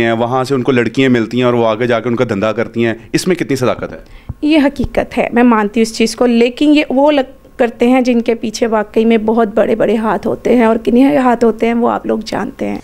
वहाँ से उनको लड़कियाँ मिलती हैं और वो आगे जाकर उनका धंधा करती हैं, इसमें कितनी सदाकत है? ये हकीकत है, मैं मानती हूँ इस चीज़ को, लेकिन ये वो करते हैं जिनके पीछे वाकई में बहुत बड़े बड़े हाथ होते हैं, और किन्हीं हाथ होते हैं वो आप लोग जानते हैं।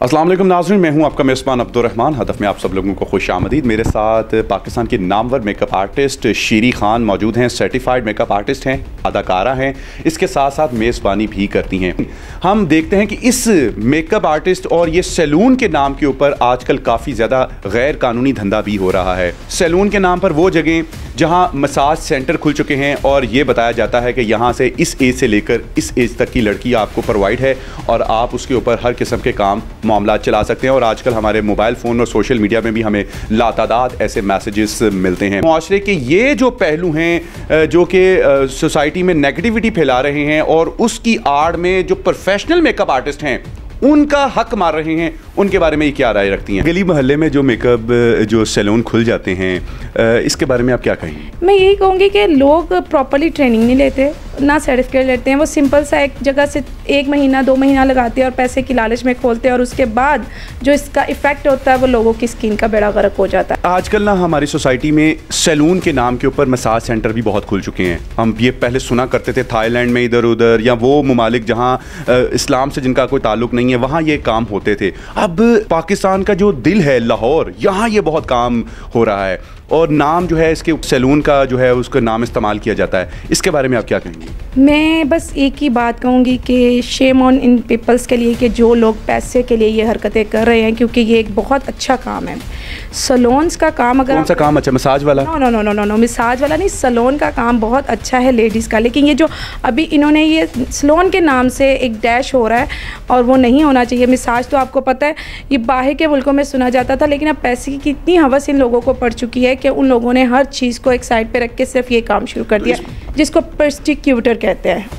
अस्सलाम वालेकुम नाज़रीन, मैं हूं आपका मेज़बान अब्दुर्रहमान। हदफ में आप सब लोगों को खुश आमदीद। मेरे साथ पाकिस्तान की नामवर मेकअप आर्टिस्ट शीरी खान मौजूद हैं। सर्टिफाइड मेकअप आर्टिस्ट हैं, अदाकारा हैं, इसके साथ साथ मेज़बानी भी करती हैं। हम देखते हैं कि इस मेकअप आर्टिस्ट और ये सैलून के नाम के ऊपर आजकल काफ़ी ज़्यादा गैर कानूनी धंधा भी हो रहा है। सैलून के नाम पर वो जगह जहाँ मसाज सेंटर खुल चुके हैं और ये बताया जाता है कि यहाँ से इस एज से लेकर इस एज तक की लड़की आपको प्रोवाइड है और आप उसके ऊपर हर किस्म के काम मामला चला सकते हैं। और आजकल हमारे मोबाइल फ़ोन और सोशल मीडिया में भी हमें लातादाद ऐसे मैसेजेस मिलते हैं। मुआशरे के ये जो पहलू हैं जो कि सोसाइटी में नेगेटिविटी फैला रहे हैं और उसकी आड़ में जो प्रोफेशनल मेकअप आर्टिस्ट हैं उनका हक मार रहे हैं, उनके बारे में ये क्या राय रखती हैं? गली मोहल्ले में जो मेकअप जो सैलून खुल जाते हैं, इसके बारे में आप क्या कहेंगे? मैं यही कहूँगी कि लोग प्रॉपर्ली ट्रेनिंग नहीं लेते, ना सर्टिफिकेट लेते हैं। वो सिंपल सा एक जगह से 1 महीना 2 महीना लगाते हैं और पैसे की लालच में खोलते हैं, और उसके बाद जो इसका इफेक्ट होता है वो लोगों की स्किन का बेड़ा गर्क हो जाता है। आजकल ना हमारी सोसाइटी में सैलून के नाम के ऊपर मसाज सेंटर भी बहुत खुल चुके हैं। हम ये पहले सुना करते थे थाईलैंड में इधर उधर, या वो ममालिक जहाँ इस्लाम से जिनका कोई ताल्लुक नहीं है वहाँ ये काम होते थे। अब पाकिस्तान का जो दिल है लाहौर, यहाँ ये बहुत काम हो रहा है और नाम जो है इसके सैलून का जो है उसका नाम इस्तेमाल किया जाता है। इसके बारे में आप क्या कहेंगी? मैं बस एक ही बात कहूँगी कि शेम ऑन इन पीपल्स के लिए कि जो लोग पैसे के लिए ये हरकतें कर रहे हैं, क्योंकि ये एक बहुत अच्छा काम है। सैलून्स का काम अगर कौन सा काम अच्छा? मसाज वाला? No no no no no, massage वाला नहीं, सैलून का काम बहुत अच्छा है लेडीज़ का। लेकिन ये जो अभी इन्होंने ये सैलून के नाम से एक डैश हो रहा है और वो नहीं होना चाहिए। मसाज तो आपको पता है ये बाहर के मुल्कों में सुना जाता था, लेकिन अब पैसे की कितनी हवस इन लोगों को पड़ चुकी है कि उन लोगों ने हर चीज़ को एक साइड पे रख के सिर्फ ये काम शुरू कर दिया, जिसको प्रोस्टिट्यूटर कहते हैं।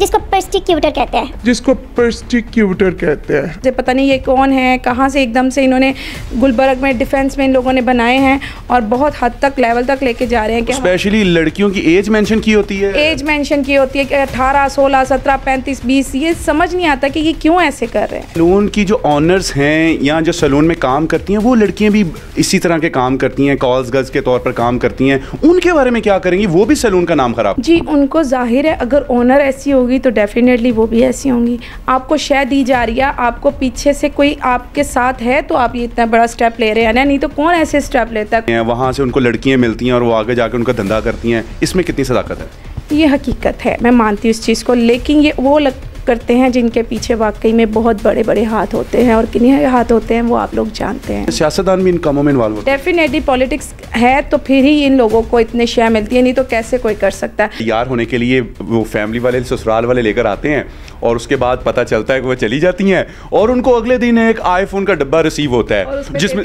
पता नहीं ये कौन है, कहाँ से एकदम से इन्होंने गुलबर्ग में डिफेंस में इन लोगों ने बनाए हैं और बहुत हद तक लेवल तक लेके जा रहे हैं कि स्पेशली लड़कियों की एज मेंशन की होती है। एज मेंशन की होती है कि 18, 16, 17, 35, 20। ये समझ नहीं आता कि ये क्यों ऐसे कर रहे हैं। सैलून की जो ऑनर्स हैं या जो सैलून में काम करती हैं वो लड़कियां भी इसी तरह के काम करती हैं, कॉल्स गर्ल्स के तौर पर काम करती हैं। उनके बारे में क्या करेंगी? वो भी सैलून का नाम खराब। जी, उनको जाहिर है अगर ओनर ऐसी होगी तो डेफिनेटली वो भी ऐसी होंगी। आपको शय दी जा रही है, आपको पीछे से कोई आपके साथ है तो आप ये इतना बड़ा स्टेप ले रहे हैं ना, नहीं तो कौन ऐसे स्टेप लेता है? वहाँ से उनको लड़कियाँ मिलती हैं और वो आगे जाकर उनका धंधा करती हैं, इसमें कितनी सदाकत है? ये हकीकत है, मैं मानती हूँ इस चीज़ को, लेकिन ये वो करते हैं जिनके पीछे वाकई में बहुत बड़े बड़े हाथ होते हैं, और किन्हीं हाथ होते हैं वो आप लोग जानते हैं। सियासतदान भी इन कामों में इन्वॉल्व होते हैं। डेफिनेटली पॉलिटिक्स है तो फिर ही इन लोगों को इतने शेयर मिलती है, नहीं तो कैसे कोई कर सकता है? तैयार होने के लिए वो फैमिली वाले ससुराल वाले लेकर आते हैं और उसके बाद पता चलता है कि वो चली जाती हैं और उनको अगले दिन एक आईफोन का डब्बा रिसीव होता है जिसमें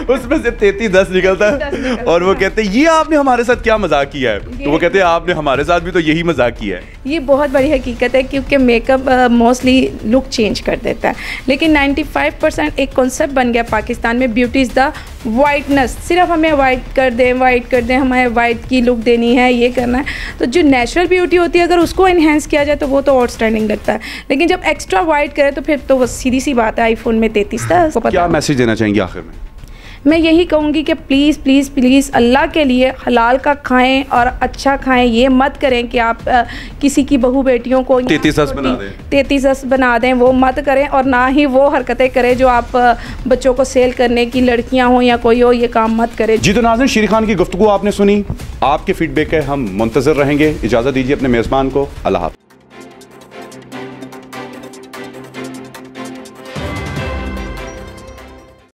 उसमें से 3310 निकलता है और वो कहते हैं ये आपने हमारे साथ क्या मजाक किया है? तो वो कहते हैं आपने हमारे साथ भी तो यही मजाक किया है। ये बहुत बड़ी हकीकत है, क्योंकि मेकअप मोस्टली लुक चेंज कर देता है, लेकिन 95% एक कॉन्सेप्ट बन गया पाकिस्तान में, ब्यूटी इज़ द वाइटनेस। सिर्फ हमें वाइट कर दें, हमें वाइट की लुक देनी है, ये करना है। तो जो नेचुरल ब्यूटी होती है अगर उसको इन्हेंस किया जाए तो वो तो आउटस्टैंडिंग लगता है, लेकिन जब एक्स्ट्रा वाइट करे तो फिर तो वो सीधी सी बात है आईफोन में 3310। क्या मैसेज देना चाहेंगे आखिर में? मैं यही कहूँगी कि प्लीज़ प्लीज़ प्लीज़ अल्लाह के लिए हलाल का खाएं और अच्छा खाएं। ये मत करें कि आप किसी की बहू बेटियों को 3310 बना दें, वो मत करें। और ना ही वो हरकतें करें जो आप बच्चों को सेल करने की, लड़कियां हो या कोई हो, ये काम मत करें। जी तो नाज़रीन, शीरी खान की गुफ्तगू आपने सुनी, आपके फीडबैक है हम मुंतज़र रहेंगे। इजाज़त दीजिए अपने मेज़बान को। अल्लाह हाफ़िज़।